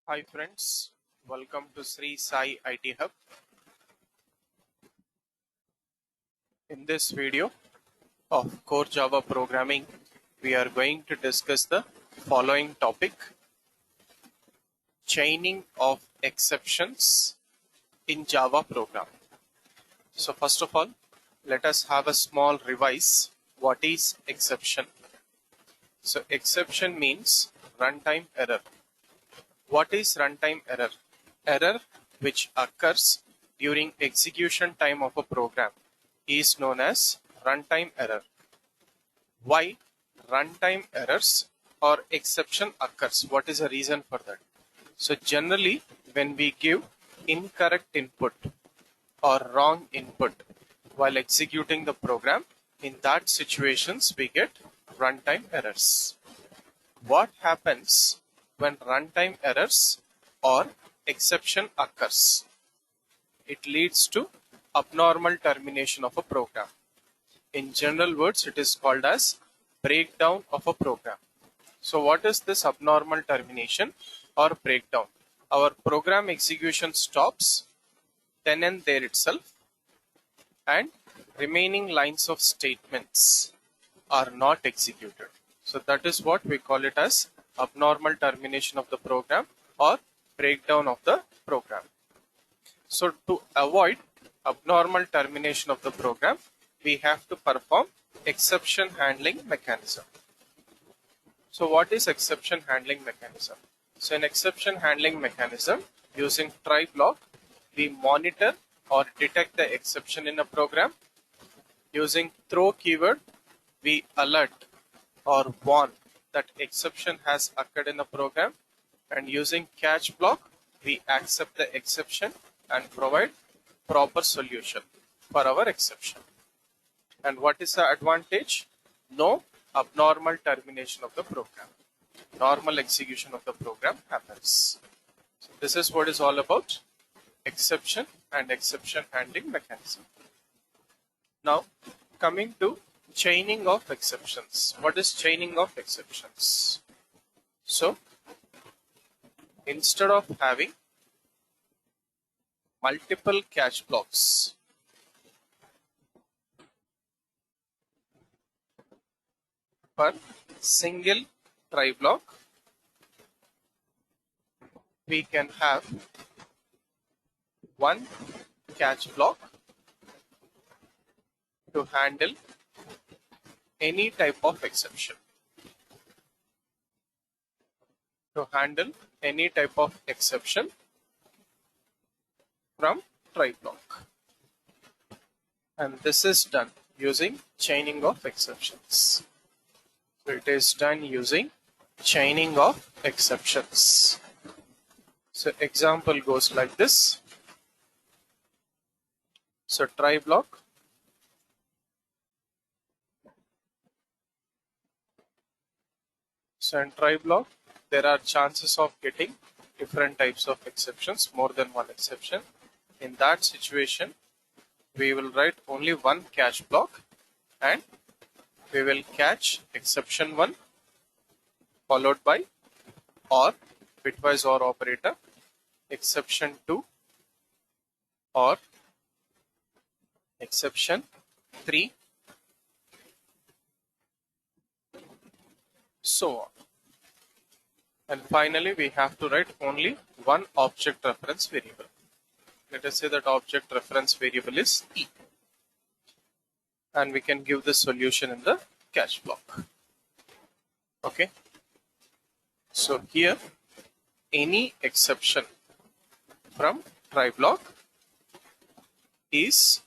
Hi friends, welcome to Sri Sai IT Hub. In this video of Core Java Programming, we are going to discuss the following topic: chaining of exceptions in Java program. So first of all, let us have a small revise. What is exception? So exception means runtime error. What is runtime error? Error which occurs during execution time of a program is known as runtime error. Why runtime errors or exception occurs? What is the reason for that? So generally when we give incorrect input or wrong input while executing the program, in that situations we get runtime errors. What happens when runtime errors or exception occurs? It leads to abnormal termination of a program. In general words, it is called as breakdown of a program. So what is this abnormal termination or breakdown? Our program execution stops then and there itself, and remaining lines of statements are not executed. So that is what we call it as abnormal termination of the program or breakdown of the program. So to avoid abnormal termination of the program, we have to perform exception handling mechanism. So what is exception handling mechanism? So in exception handling mechanism, using try block, we monitor or detect the exception in a program. Using throw keyword, we alert or warn that exception has occurred in a program, and using catch block, we accept the exception and provide proper solution for our exception. And what is the advantage? No abnormal termination of the program. Normal execution of the program happens. So this is what is all about exception and exception handling mechanism. Now coming to chaining of exceptions. What is chaining of exceptions? So instead of having multiple catch blocks, per single try block, we can have one catch block to handle any type of exception. To handle any type of exception from try block. And this is done using chaining of exceptions. So it is done using chaining of exceptions. So example goes like this. So try block. So in try block, there are chances of getting different types of exceptions, more than one exception. In that situation, we will write only one catch block, and we will catch exception 1 followed by or bitwise or operator, exception 2 or exception 3, so on. And finally we have to write only one object reference variable. Let us say that object reference variable is E, and we can give the solution in the catch block. Okay, so here any exception from try block is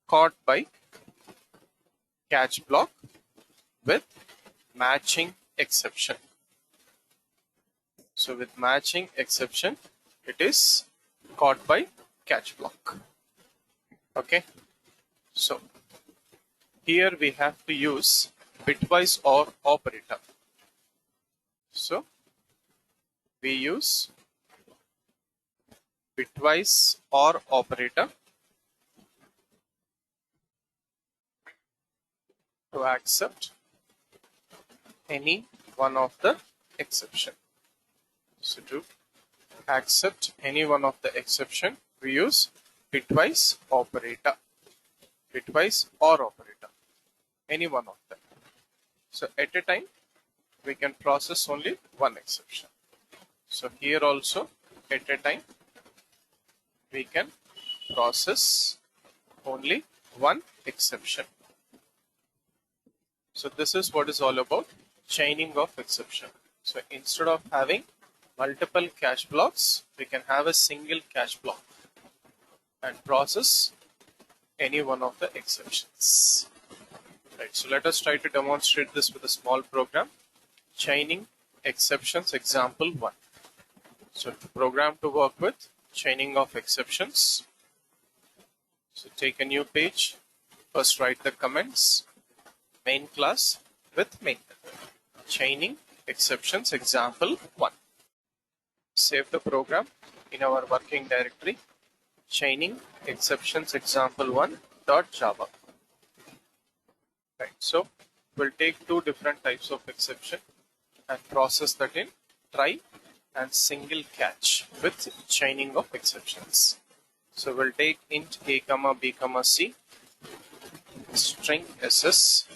caught by catch block with matching exception. So with matching exception, it is caught by catch block. Okay, so here we have to use bitwise or operator. So we use bitwise or operator to accept any one of the exception. So to accept any one of the exception, we use bitwise operator, bitwise or operator, any one of them. So at a time, we can process only one exception. So here also, at a time, we can process only one exception. So this is what is all about chaining of exception. So instead of having multiple cache blocks, we can have a single cache block and process any one of the exceptions. Right, so let us try to demonstrate this with a small program. Chaining exceptions example 1. So to program to work with chaining of exceptions. So take a new page. First write the comments. Main class with main method. Chaining exceptions example 1. Save the program in our working directory. Chaining exceptions example 1.java. Right, so we'll take two different types of exception and process that in try and single catch with chaining of exceptions. So we'll take int a comma b comma c, string ss.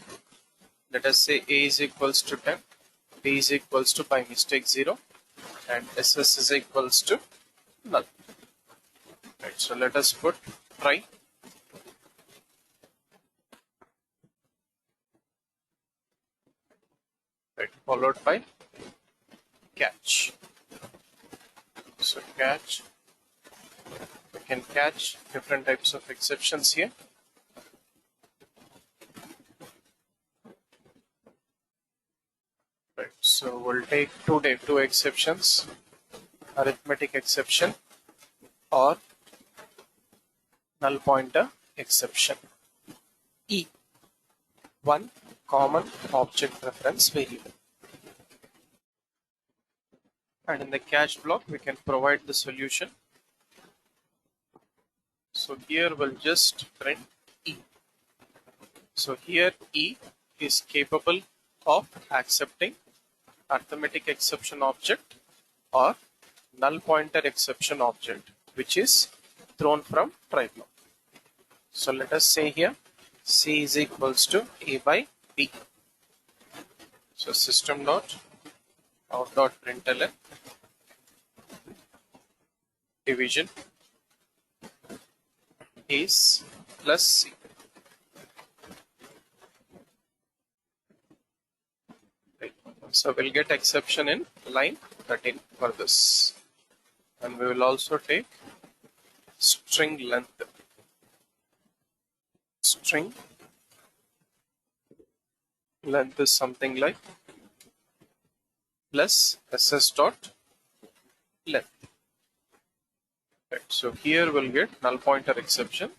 Let us say a is equals to 10, b is equals to by mistake 0, and ss is equals to null. Right, so let us put try. Right, followed by catch. So catch, we can catch different types of exceptions here. Right, so we'll take two exceptions, arithmetic exception or null pointer exception. E, one common object reference variable. And in the catch block, we can provide the solution. So here we'll just print E. So here E is capable of accepting arithmetic exception object or null pointer exception object, which is thrown from try block. So let us say here C is equals to A by B. So system dot out dot println division is plus C. Right. So we'll get exception in line 13 for this. And we will also take string length. String length is something like plus ss dot length. Right. So here we'll get null pointer exception,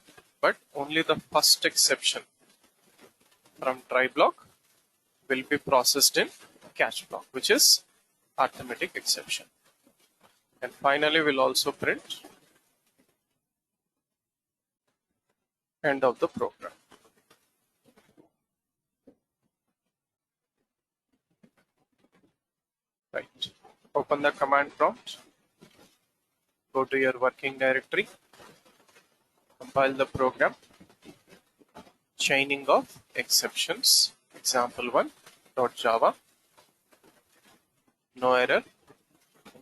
but only the first exception from try block will be processed in catch block, which is arithmetic exception. And finally, we'll also print end of the program. Right. Open the command prompt. Go to your working directory. Compile the program. Chaining of exceptions. Example1.java. No error.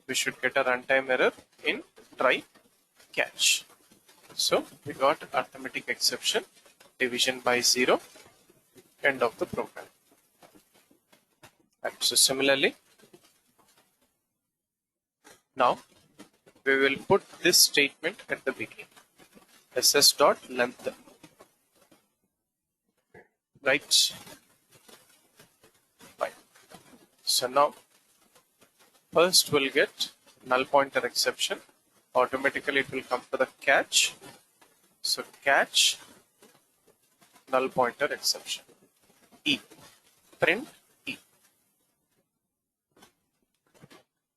We should get a runtime error in try catch. So we got arithmetic exception, division by 0, end of the program. And so similarly, now we will put this statement at the beginning, ss dot length. Right. Fine. So now first we'll get null pointer exception. Automatically it will come to the catch. So catch null pointer exception. E. Print E.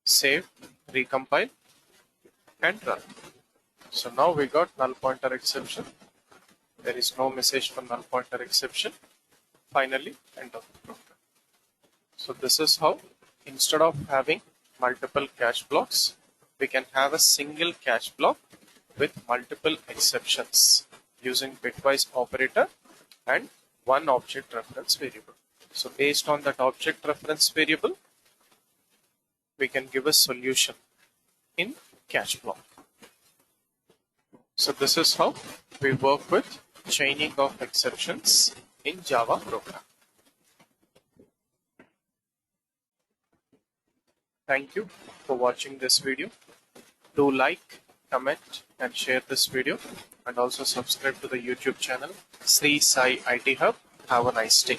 Save, recompile, and run. So now we got null pointer exception. There is no message for null pointer exception. Finally, end of the program. So this is how, instead of having multiple catch blocks. We can have a single catch block with multiple exceptions using bitwise operator and one object reference variable. So based on that object reference variable, we can give a solution in catch block. So this is how we work with chaining of exceptions in Java program. Thank you for watching this video. Do like, comment and share this video, and also subscribe to the YouTube channel Sri Sai IT Hub. Have a nice day.